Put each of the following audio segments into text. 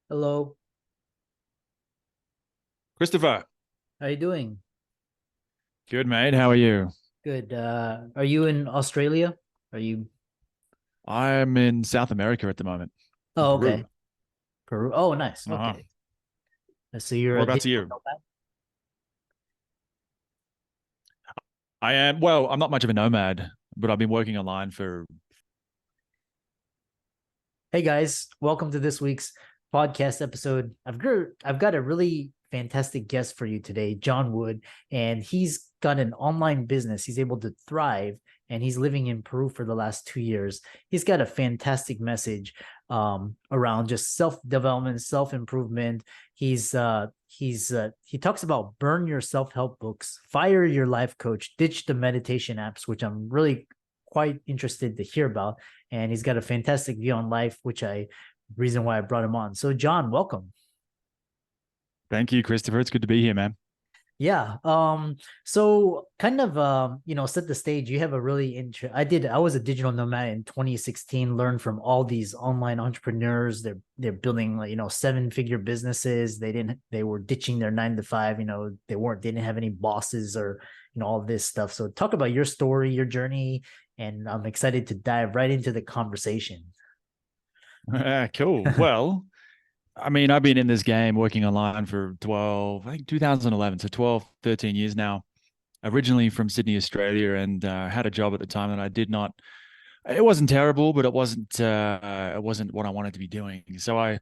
Hello, Christopher, how you doing? good mate. How are you? Good. Are you in Australia? Are you? I'm in South America at the moment, in Oh, Peru. okay. Peru. Oh, nice. Uh-huh. Okay. So you're a Whereabouts are digital you? nomad? I am, well, I'm not much of a nomad, but I've been working online for. Hey guys, welcome to this week's podcast episode. I've got a really fantastic guest for you today, John Wood, and he's got an online business. He's able to thrive, and he's living in Peru for the last 2 years. He's got a fantastic message around just self development, self improvement. He talks about burn your self help books, fire your life coach, ditch the meditation apps, which I'm really quite interested to hear about, and he's got a fantastic view on life, which I reason why I brought him on. So, John, welcome. Thank you, Christopher. It's good to be here, man. Yeah. So kind of set the stage. You have a really I was a digital nomad in 2016, learned from all these online entrepreneurs. They're building like, 7-figure businesses. They were ditching their 9 to 5, they didn't have any bosses or all this stuff. So talk about your story, your journey, and I'm excited to dive right into the conversation. Cool. Well, I mean, I've been in this game working online for 12, I think 2011, so 12, 13 years now. Originally from Sydney, Australia, and had a job at the time that I did not. It wasn't terrible, but it wasn't what I wanted to be doing. So I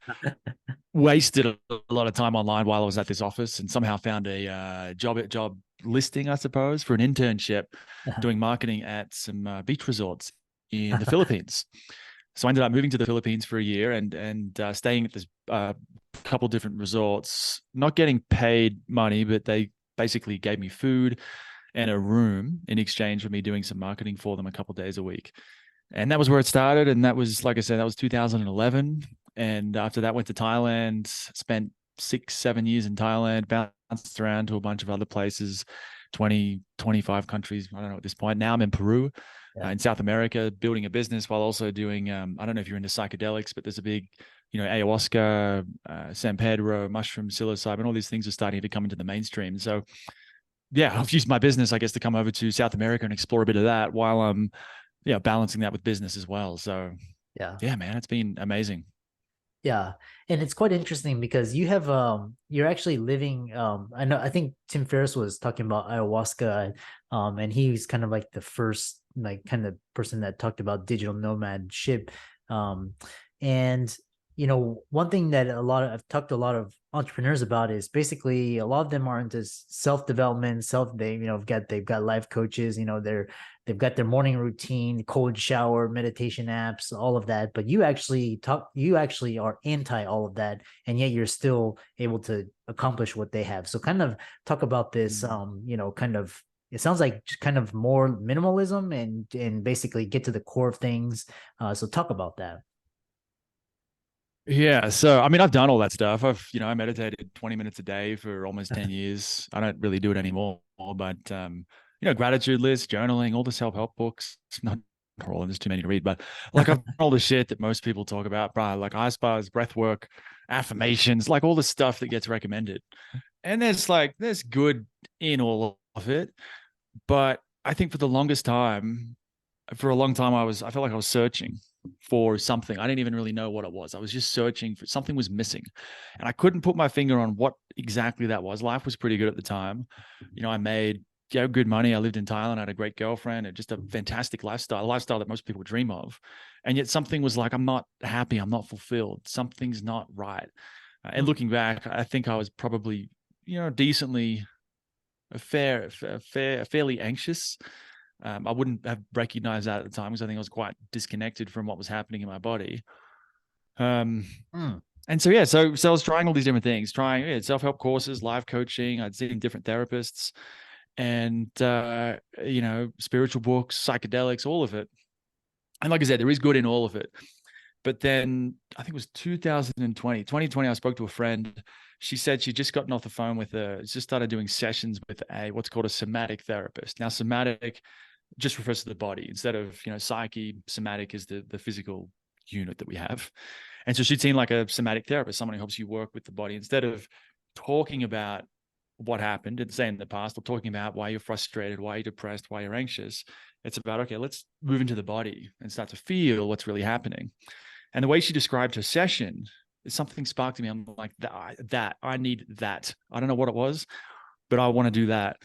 wasted a lot of time online while I was at this office, and somehow found a job listing, I suppose, for an internship doing marketing at some beach resorts in the Philippines. So I ended up moving to the Philippines for a year and staying at this couple different resorts, not getting paid money, but they basically gave me food and a room in exchange for me doing some marketing for them a couple days a week. And that was where it started. And that was, like I said, that was 2011. And after that, went to Thailand, spent 6, 7 years in Thailand, bounced around to a bunch of other places, 20, 25 countries. I don't know at this point. Now I'm in Peru, Yeah. in South America, building a business while also doing, I don't know if you're into psychedelics, but there's a big, ayahuasca, San Pedro, mushroom, psilocybin, all these things are starting to come into the mainstream. So, yeah, I've used my business, I guess, to come over to South America and explore a bit of that while I'm, balancing that with business as well. So, Yeah. yeah, man, it's been amazing. Yeah. And it's quite interesting because you're actually living I think Tim Ferriss was talking about ayahuasca, and he's kind of like the first like kind of person that talked about digital nomadship. Um and one thing that I've talked to a lot of entrepreneurs about is basically a lot of them are into self-development, they've got life coaches, they've got their morning routine, cold shower, meditation apps, all of that. But you actually are anti all of that, and yet you're still able to accomplish what they have. So kind of talk about this, Mm. kind of it sounds like just kind of more minimalism and basically get to the core of things. So talk about that. Yeah, so I mean, I've done all that stuff. I meditated 20 minutes a day for almost 10 years. I don't really do it anymore, but gratitude list, journaling, all the self-help books. Not all, there's too many to read, but like I've done all the shit that most people talk about, bro, like ice bars, breath work, affirmations, like all the stuff that gets recommended. And there's good in all of it, but I think for a long time, I felt like I was searching for something. I didn't even really know what it was. I was just searching for something was missing. And I couldn't put my finger on what exactly that was. Life was pretty good at the time. I made good money. I lived in Thailand. I had a great girlfriend and just a fantastic lifestyle, a lifestyle that most people dream of. And yet something was like, I'm not happy. I'm not fulfilled. Something's not right. And looking back, I think I was probably, decently fairly anxious. I wouldn't have recognized that at the time because I think I was quite disconnected from what was happening in my body. Um, Mm. and so yeah, so I was trying all these different things, trying self-help courses, life coaching. I'd seen different therapists, and spiritual books, psychedelics, all of it. And like I said, there is good in all of it. But then I think it was 2020, I spoke to a friend. She said she'd just gotten off the phone just started doing sessions with what's called a somatic therapist. Now, somatic just refers to the body instead of, psyche, somatic is the physical unit that we have. And so she'd seen like a somatic therapist, someone who helps you work with the body instead of talking about what happened and say in the past, or talking about why you're frustrated, why you're depressed, why you're anxious. It's about, okay, let's move into the body and start to feel what's really happening. And the way she described her session, something sparked in me. I'm like, that I need that. I don't know what it was, but I want to do that.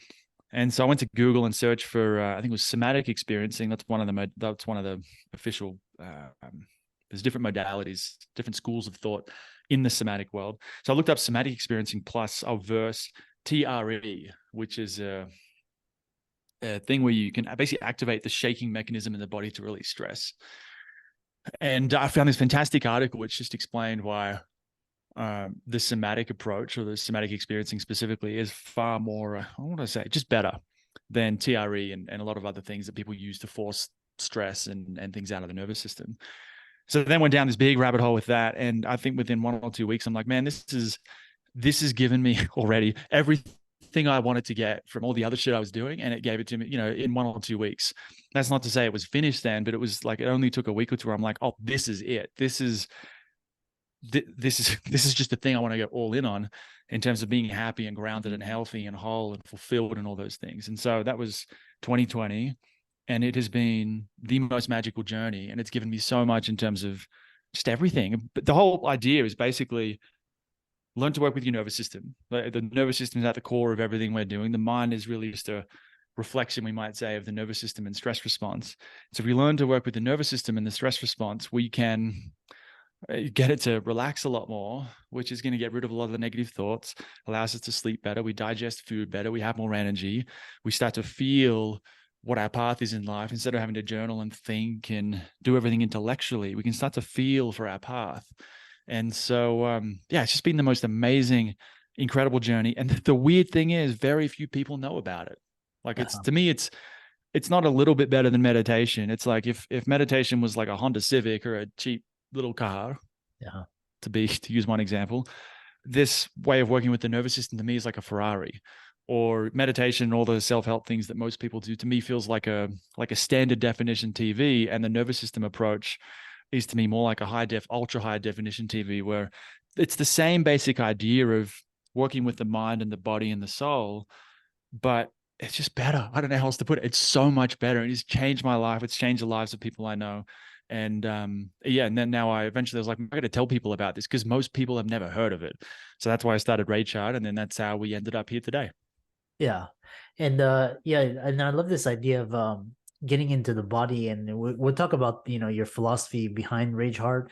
And so I went to Google and searched for, I think it was somatic experiencing. That's one of the official. There's different modalities, different schools of thought in the somatic world. So I looked up somatic experiencing plus I'll verse TRE, which is a thing where you can basically activate the shaking mechanism in the body to release stress. And I found this fantastic article which just explained why the somatic approach, or the somatic experiencing specifically, is far more, I want to say, just better than TRE and a lot of other things that people use to force stress and things out of the nervous system. So then went down this big rabbit hole with that. And I think within 1 or 2 weeks, I'm like, man, this has given me already everything I wanted to get from all the other shit I was doing. And it gave it to me, in 1 or 2 weeks. That's not to say it was finished then, but it was like, it only took a week or two where I'm like, oh, this is it. This is just the thing I want to go all in on in terms of being happy and grounded and healthy and whole and fulfilled and all those things. And so that was 2020, and it has been the most magical journey. And it's given me so much in terms of just everything. But the whole idea is basically learn to work with your nervous system. The nervous system is at the core of everything we're doing. The mind is really just a reflection, we might say, of the nervous system and stress response. So if we learn to work with the nervous system and the stress response, we can get it to relax a lot more, which is going to get rid of a lot of the negative thoughts, allows us to sleep better. We digest food better. We have more energy. We start to feel what our path is in life. Instead of having to journal and think and do everything intellectually, we can start to feel for our path. And so, it's just been the most amazing, incredible journey. And the weird thing is, very few people know about it. Like, to me, it's not a little bit better than meditation. It's like if meditation was like a Honda Civic or a cheap little car, to use one example, this way of working with the nervous system to me is like a Ferrari. Or meditation and all the self-help things that most people do to me feels like a standard definition TV, and the nervous system approach is to me more like a ultra high definition TV, where it's the same basic idea of working with the mind and the body and the soul, but it's just better. I don't know how else to put it. It's so much better. It's changed my life. It's changed the lives of people I know. And and then now I eventually was like, I got to tell people about this because most people have never heard of it. So that's why I started Rageheart, and then that's how we ended up here today. Yeah. And and I love this idea of getting into the body, and we'll talk about your philosophy behind Rageheart,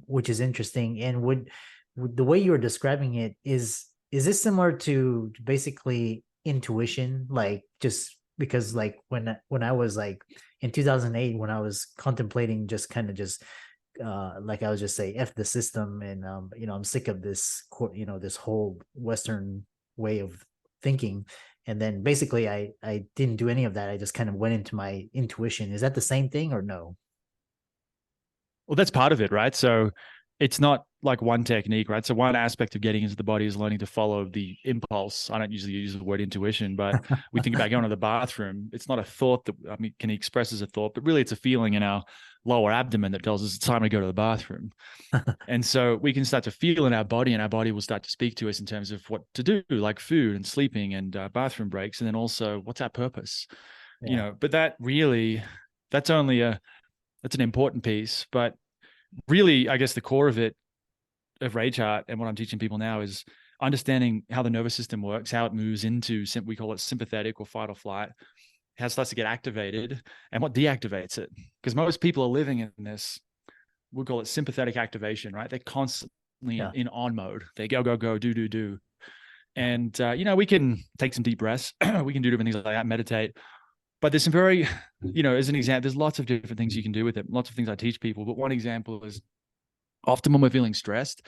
which is interesting. And would the way you were describing it, is this similar to basically intuition? Like, just because like when I was like in 2008, when I was contemplating just kind of just like I would just say F the system, and I'm sick of this this whole Western way of thinking. And then basically I didn't do any of that. I just kind of went into my intuition. Is that the same thing or no? Well, that's part of it, right? So it's not like one technique, right? So one aspect of getting into the body is learning to follow the impulse. I don't usually use the word intuition, but we think about going to the bathroom. It's not a thought that, can express as a thought, but really it's a feeling in our lower abdomen that tells us it's time to go to the bathroom. And so we can start to feel in our body, and our body will start to speak to us in terms of what to do, like food and sleeping and bathroom breaks. And then also, what's our purpose? Yeah. But that's an important piece. But really, I guess the core of it, of Rageheart, and what I'm teaching people now, is understanding how the nervous system works, how it moves into, we call it sympathetic or fight or flight, how it starts to get activated, and what deactivates it. Because most people are living in this, we call it sympathetic activation, right? They're constantly in on mode. They go, go, go, do. And, we can take some deep breaths. We can do different things like that, meditate. But there's some very, as an example, there's lots of different things you can do with it. Lots of things I teach people. But one example is, often when we're feeling stressed,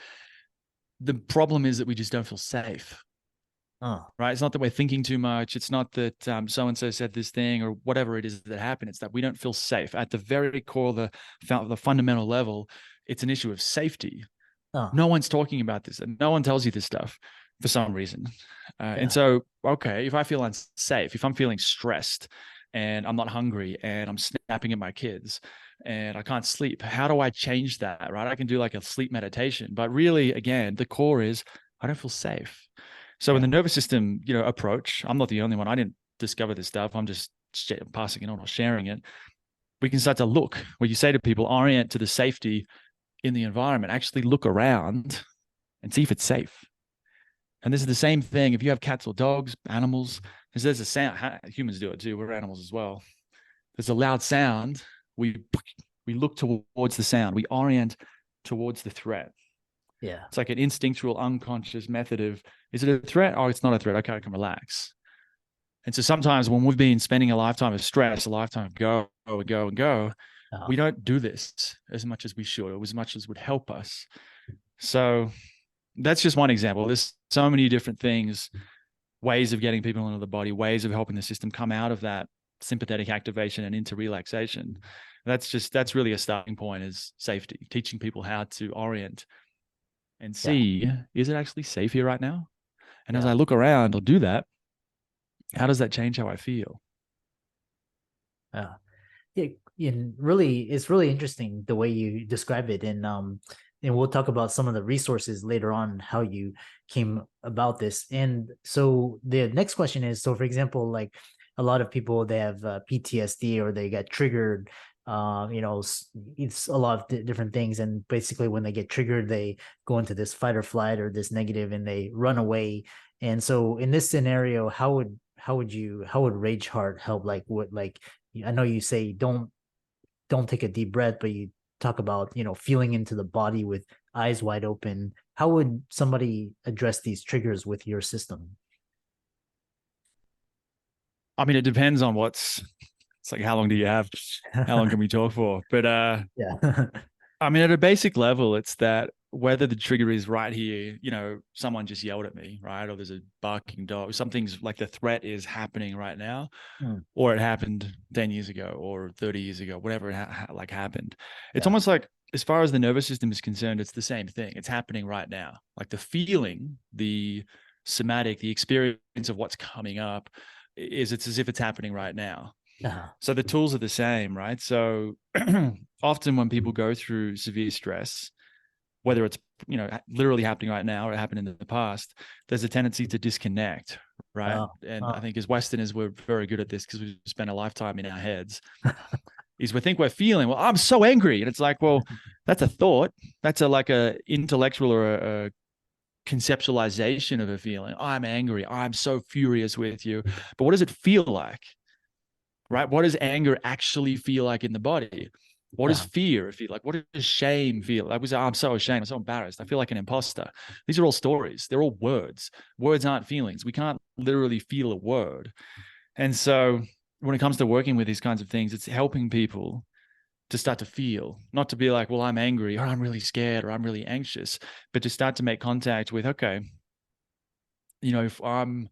the problem is that we just don't feel safe. Right? It's not that we're thinking too much. It's not that so-and-so said this thing or whatever it is that happened. It's that we don't feel safe. At the very core, the fundamental level, it's an issue of safety. No one's talking about this, and no one tells you this stuff for some reason. And so, okay, if I feel unsafe, if I'm feeling stressed and I'm not hungry and I'm snapping at my kids, and I can't sleep. How do I change that, right? I can do like a sleep meditation, but really, again, the core is I don't feel safe. So in Yeah. the nervous system, approach, I'm not the only one. I didn't discover this stuff. I'm just passing it on or sharing it. We can start to look where you say to people, orient to the safety in the environment, actually look around and see if it's safe. And this is the same thing. If you have cats or dogs, animals, because there's a sound, humans do it too. We're animals as well. There's a loud sound. We look towards the sound. We orient towards the threat. Yeah. It's like an instinctual, unconscious method of, is it a threat? Oh, it's not a threat. Okay, I can relax. And so sometimes when we've been spending a lifetime of stress, a lifetime of go and go and go, Uh, we don't do this as much as we should, or as much as would help us. So that's just one example. There's so many different things, ways of getting people into the body, ways of helping the system come out of that sympathetic activation and into relaxation. That's really a starting point, is safety, teaching people how to orient and yeah. see, is it actually safe here right now? And as Yeah. I look around or do that, how does that change how I feel? Yeah. Yeah, and really, it's really interesting the way you describe it, and we'll talk about some of the resources later on how you came about this. And so the next question is, so for example, like a lot of people, they have PTSD, or they get triggered. It's a lot of different things, and basically when they get triggered, they go into this fight or flight or this negative, and they run away. And so in this scenario, how would Rageheart help? Like what, like I know you say don't take a deep breath, but you talk about, feeling into the body with eyes wide open. How would somebody address these triggers with your system? I mean, it depends on it's like, how long do you have? How long can we talk for? But Yeah. I mean, at a basic level, it's that whether the trigger is right here, someone just yelled at me, right? Or there's a barking dog, something's like the threat is happening right now, Mm, or it happened 10 years ago or 30 years ago, whatever happened. It's yeah. almost like, as far as the nervous system is concerned, it's the same thing. It's happening right now. Like the feeling, the somatic, the experience of what's coming up it's as if it's happening right now. Uh-huh. So the tools are the same, right? So often when people go through severe stress, whether it's literally happening right now or it happened in the past, there's a tendency to disconnect, right? Oh, And I oh, think as Westerners, we're very good at this because we've spent a lifetime in our heads. Is we think we're feeling, well, I'm so angry, and it's like, well, that's a thought. That's like a intellectual or a conceptualization of a feeling. I'm angry. I'm so furious with you. But what does it feel like? Right? What does anger actually feel like in the body? What does uh-huh. fear feel like? What does shame feel like? I'm so ashamed. I'm so embarrassed. I feel like an imposter. These are all stories. They're all words. Words aren't feelings. We can't literally feel a word. And so when it comes to working with these kinds of things, it's helping people to start to feel, not to be like, well, I'm angry or I'm really scared or I'm really anxious, but to start to make contact with, okay, if I'm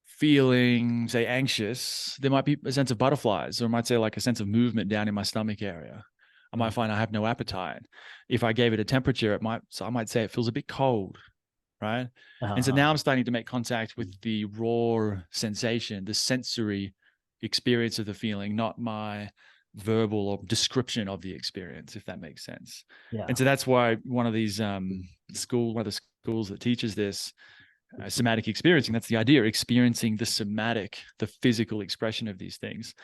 feeling, say, anxious, there might be a sense of butterflies, or I might say like a sense of movement down in my stomach area. I might Mm, find I have no appetite. If I gave it a temperature, I might say it feels a bit cold, right? And so uh-huh. now I'm starting to make contact with the raw sensation, the sensory experience of the feeling, not my verbal or description of the experience, if that makes sense. Yeah. And so that's why one of the schools that teaches this, somatic experiencing, that's the idea, experiencing the somatic, the physical expression of these things.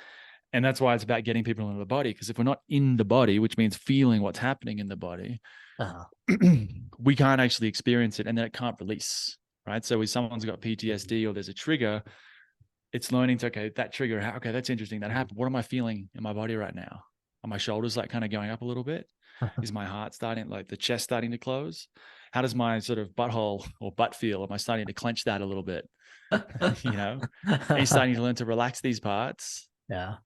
And that's why it's about getting people into the body, because if we're not in the body, which means feeling what's happening in the body, Uh-huh. we can't actually experience it, and then it can't release, right? So if someone's got PTSD or there's a trigger, it's learning to, okay, that trigger, okay, that's interesting, that happened. What am I feeling in my body right now? Are my shoulders like kind of going up a little bit? Is my heart starting, like the chest starting to close? How does my sort of butthole or butt feel? Am I starting to clench that a little bit? Are you starting to learn to relax these parts? Yeah.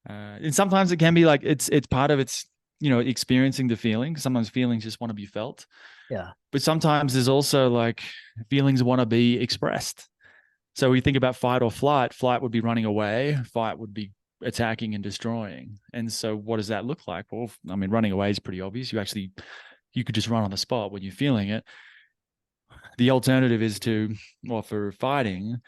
And sometimes it can be like it's part of it's experiencing the feeling. Sometimes feelings just want to be felt, Yeah. but sometimes there's also like feelings want to be expressed. So we think about fight or flight. Flight would be running away. Fight would be attacking and destroying. And so what does that look like? Well, I mean, running away is pretty obvious. You could just run on the spot when you're feeling it. The alternative is to, well, for fighting,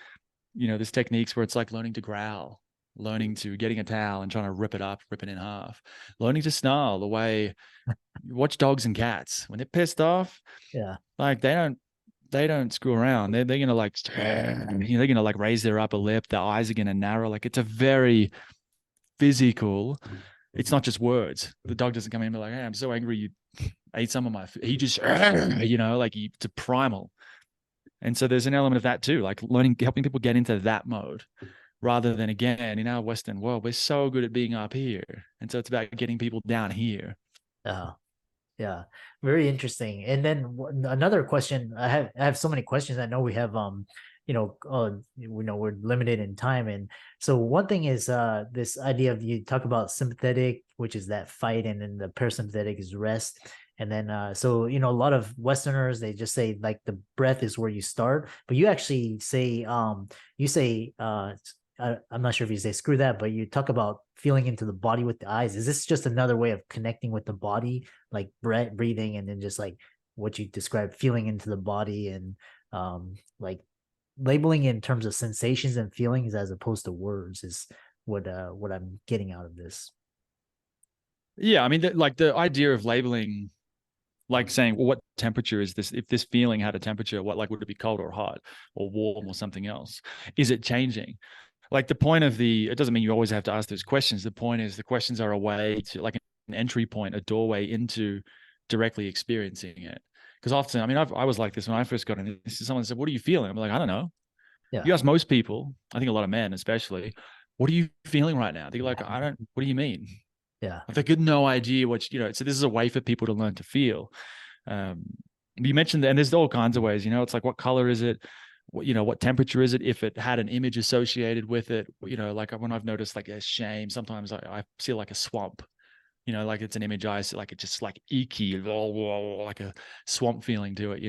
there's techniques where it's like learning to growl. learning to getting a towel and trying to rip it up, rip it in half, learning to snarl the way you watch dogs and cats when they're pissed off, Yeah. like they don't screw around. They're gonna like they're gonna like raise their upper lip, their eyes are gonna narrow. Like it's a very physical. It's not just words. The dog doesn't come in and be like, "Hey, I'm so angry you ate some of my food." He just like it's a primal. And so there's an element of that too, like learning, helping people get into that mode rather than, again, in our Western world, we're so good at being up here. And so it's about getting people down here. Uh, yeah, very interesting. And then another question, I have so many questions. I know we have we're limited in time, and so one thing is this idea of, you talk about sympathetic, which is that fight, and then the parasympathetic is rest. And then so a lot of Westerners, they just say like the breath is where you start, but you actually say you say I'm not sure if you say screw that, but you talk about feeling into the body with the eyes. Is this just another way of connecting with the body, like breathing, and then just like what you described, feeling into the body, and like labeling in terms of sensations and feelings as opposed to words is what I'm getting out of this. Yeah. I mean, like the idea of labeling, like saying, well, what temperature is this? If this feeling had a temperature, what, like, would it be cold or hot or warm or something else? Is it changing? Like the point of it doesn't mean you always have to ask those questions. The point is the questions are a way to, like, an entry point, a doorway into directly experiencing it. Because often, I mean, I was like this when I first got in this. Someone said, "What are you feeling?" I'm like, "I don't know." Yeah. You ask most people, I think a lot of men especially, "What are you feeling right now?" They're like, "I don't, what do you mean?" Yeah. Like they got no idea so this is a way for people to learn to feel. Um, you mentioned that, and there's all kinds of ways, it's like, what color is it? What temperature is it? If it had an image associated with it, like when I've noticed like a shame, sometimes I see like a swamp, like it's an image I see, like it's just like icky, like a swamp feeling to it.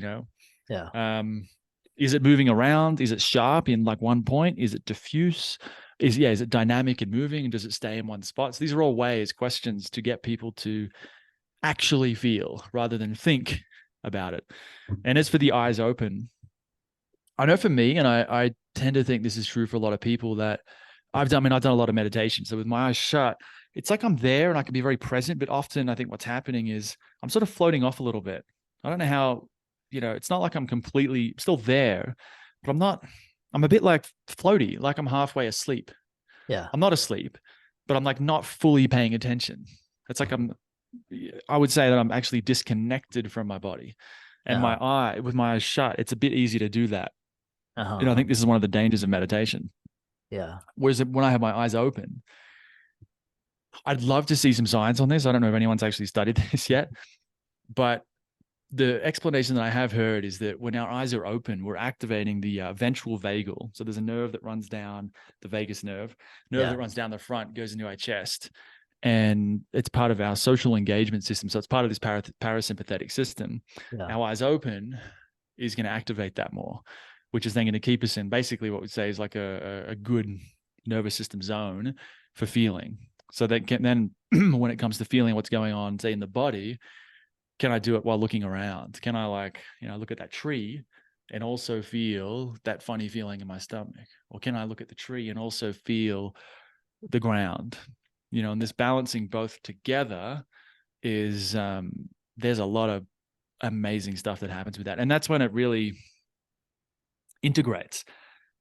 Yeah. Um, is it moving around? Is it sharp in like one point? Is it diffuse? Is it dynamic and moving? And does it stay in one spot? So these are all questions to get people to actually feel rather than think about it. And as for the eyes open, I know for me, and I tend to think this is true for a lot of people, that I've done a lot of meditation. So with my eyes shut, it's like I'm there and I can be very present, but often I think what's happening is I'm sort of floating off a little bit. I don't know how, it's not like I'm completely still there, but I'm a bit like floaty, like I'm halfway asleep. Yeah. I'm not asleep, but I'm like not fully paying attention. It's like I would say that I'm actually disconnected from my body. And Uh-huh. with my eyes shut, it's a bit easy to do that. Uh-huh. I think this is one of the dangers of meditation. Yeah. Whereas when I have my eyes open, I'd love to see some science on this. I don't know if anyone's actually studied this yet, but the explanation that I have heard is that when our eyes are open, we're activating the ventral vagal. So there's a nerve that runs down, the vagus nerve Yeah. that runs down the front, goes into our chest, and it's part of our social engagement system. So it's part of this parasympathetic system. Yeah. Our eyes open is going to activate that more, which is then going to keep us in basically what we say is like a good nervous system zone for feeling. So that then when it comes to feeling what's going on, say in the body, can I do it while looking around? Can I look at that tree and also feel that funny feeling in my stomach? Or can I look at the tree and also feel the ground? And this balancing both together is there's a lot of amazing stuff that happens with that. And that's when it really integrates.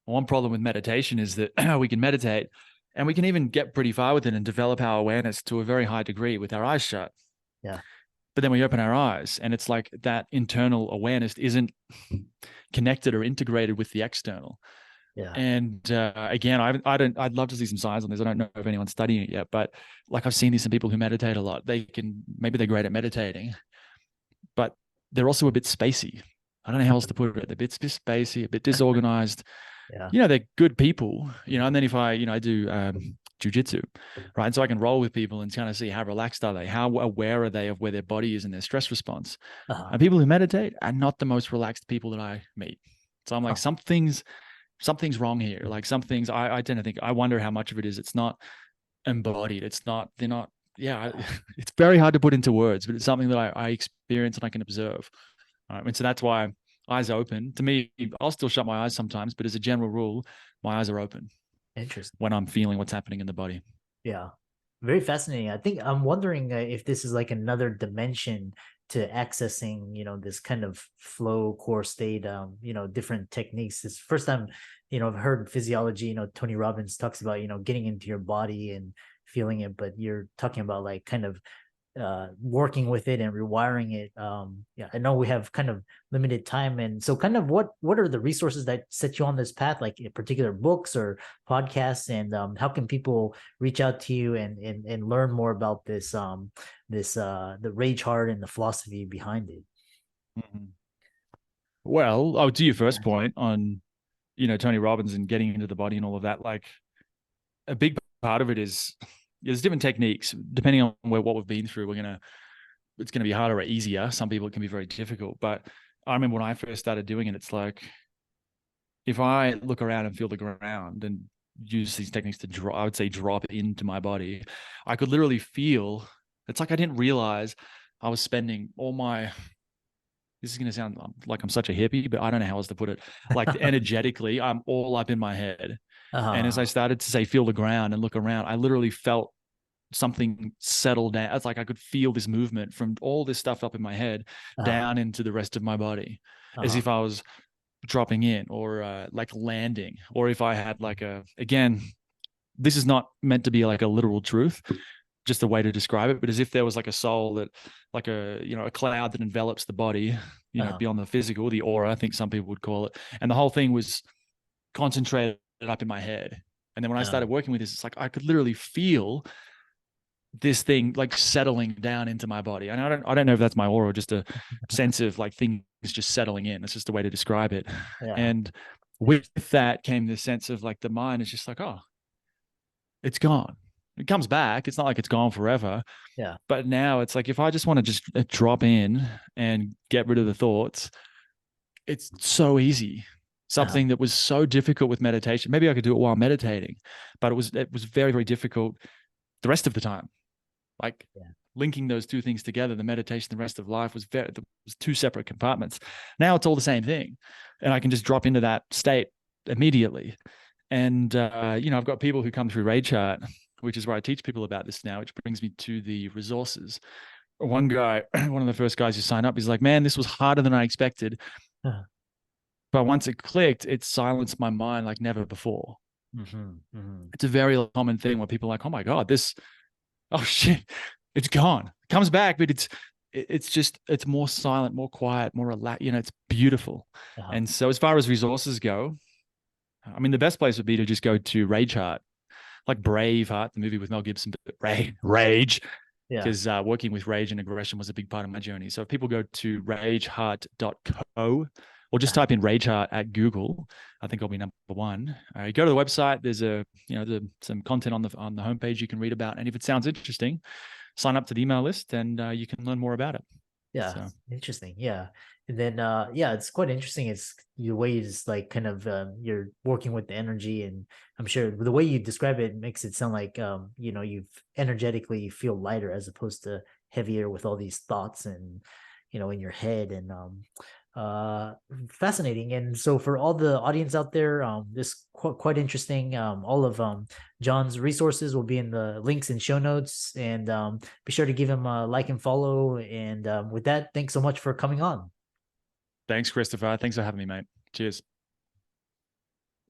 One problem with meditation is that we can meditate and we can even get pretty far with it and develop our awareness to a very high degree with our eyes shut. Yeah. But then we open our eyes and it's like that internal awareness isn't connected or integrated with the external. Yeah. And again, I'd love to see some science on this. I don't know if anyone's studying it yet, but like I've seen this in people who meditate a lot. Maybe they're great at meditating, but they're also a bit spacey. I don't know how else to put it. They're a bit spacey, a bit disorganized. Yeah. They're good people, and then if I do jujitsu, right? And so I can roll with people and kind of see how relaxed are they, how aware are they of where their body is in their stress response. Uh-huh. And people who meditate are not the most relaxed people that I meet. So I'm like, Uh-huh. something's wrong here. Like some things I tend to think, I wonder how much of it is it's not embodied. They're not, yeah, it's very hard to put into words, but it's something that I experience and I can observe. And so that's why eyes open. To me, I'll still shut my eyes sometimes, but as a general rule, my eyes are open. Interesting. when I'm feeling what's happening in the body. Yeah. Very fascinating. I think I'm wondering if this is like another dimension to accessing, this kind of flow core state, different techniques. It's first time, I've heard physiology, Tony Robbins talks about, getting into your body and feeling it, but you're talking about like kind of working with it and rewiring it. Yeah, I know we have kind of limited time, and so kind of what are the resources that set you on this path, like particular books or podcasts, and how can people reach out to you and learn more about this the Rageheart and the philosophy behind it? Mhm. Well, I'll do your first Yeah. point on, Tony Robbins and getting into the body and all of that. Like, a big part of it is there's different techniques depending on what we've been through. It's gonna be harder or easier. Some people it can be very difficult. But I remember when I first started doing it, it's like if I look around and feel the ground and use these techniques to drop, I would say drop into my body, I could literally feel. It's like I didn't realize I was spending all my. This is going to sound like I'm such a hippie, but I don't know how else to put it. Like energetically, I'm all up in my head. And as I Uh, started to say, feel the ground and look around, I literally felt something settle down. It's like I could feel this movement from all this stuff up in my head uh, down into the rest of my body, as uh, if I was dropping in or like landing, or if I had like again, this is not meant to be like a literal truth, just a way to describe it, but as if there was like a soul that, like a cloud that envelops the body, uh, beyond the physical, the aura, I think some people would call it. And the whole thing was concentrated up in my head. And then when I uh, started working with this, it's like I could literally feel this thing like settling down into my body. And I don't know if that's my aura or just a sense of like things just settling in. It's just a way to describe it. yeah, And with that came the sense of like the mind is just like, oh, it's gone. It comes back. It's not like it's gone forever. yeah, But now it's like if I just want to just drop in and get rid of the thoughts, it's so easy. uh, Something that was so difficult with meditation. Maybe I could do it while meditating, but it was very, very difficult the rest of the time. Like yeah, linking those two things together, the meditation, the rest of life was two separate compartments. Now it's all the same thing. And I can just drop into that state immediately. And I've got people who come through Rageheart, which is where I teach people about this now, which brings me to the resources. One guy, one of the first guys who signed up, he's like, man, this was harder than I expected. uh, But once it clicked, it silenced my mind like never before. mm-hmm. It's a very common thing where people are like, oh my God, oh shit, it's gone. It comes back, but it's more silent, more quiet, more relaxed. It's beautiful. Uh, And so as far as resources go, I mean, the best place would be to just go to Rageheart, like Braveheart, the movie with Mel Gibson, but Rage, yeah, because working with rage and aggression was a big part of my journey. So if people go to rageheart.co or just uh, type in Rageheart at Google, I think I'll be number one. You go to the website. There's some content on the homepage you can read about, and if it sounds interesting, sign up to the email list, and you can learn more about it. yeah, So interesting. Yeah. And then yeah, it's quite interesting. It's the way you just like kind of you're working with the energy, and I'm sure the way you describe it makes it sound like you've energetically feel lighter as opposed to heavier with all these thoughts and in your head. And uh fascinating. And so for all the audience out there, this quite interesting. All of John's resources will be in the links and show notes, and be sure to give him a like and follow. And with that, thanks so much for coming on. thanks, Christopher. Thanks for having me, mate. Cheers.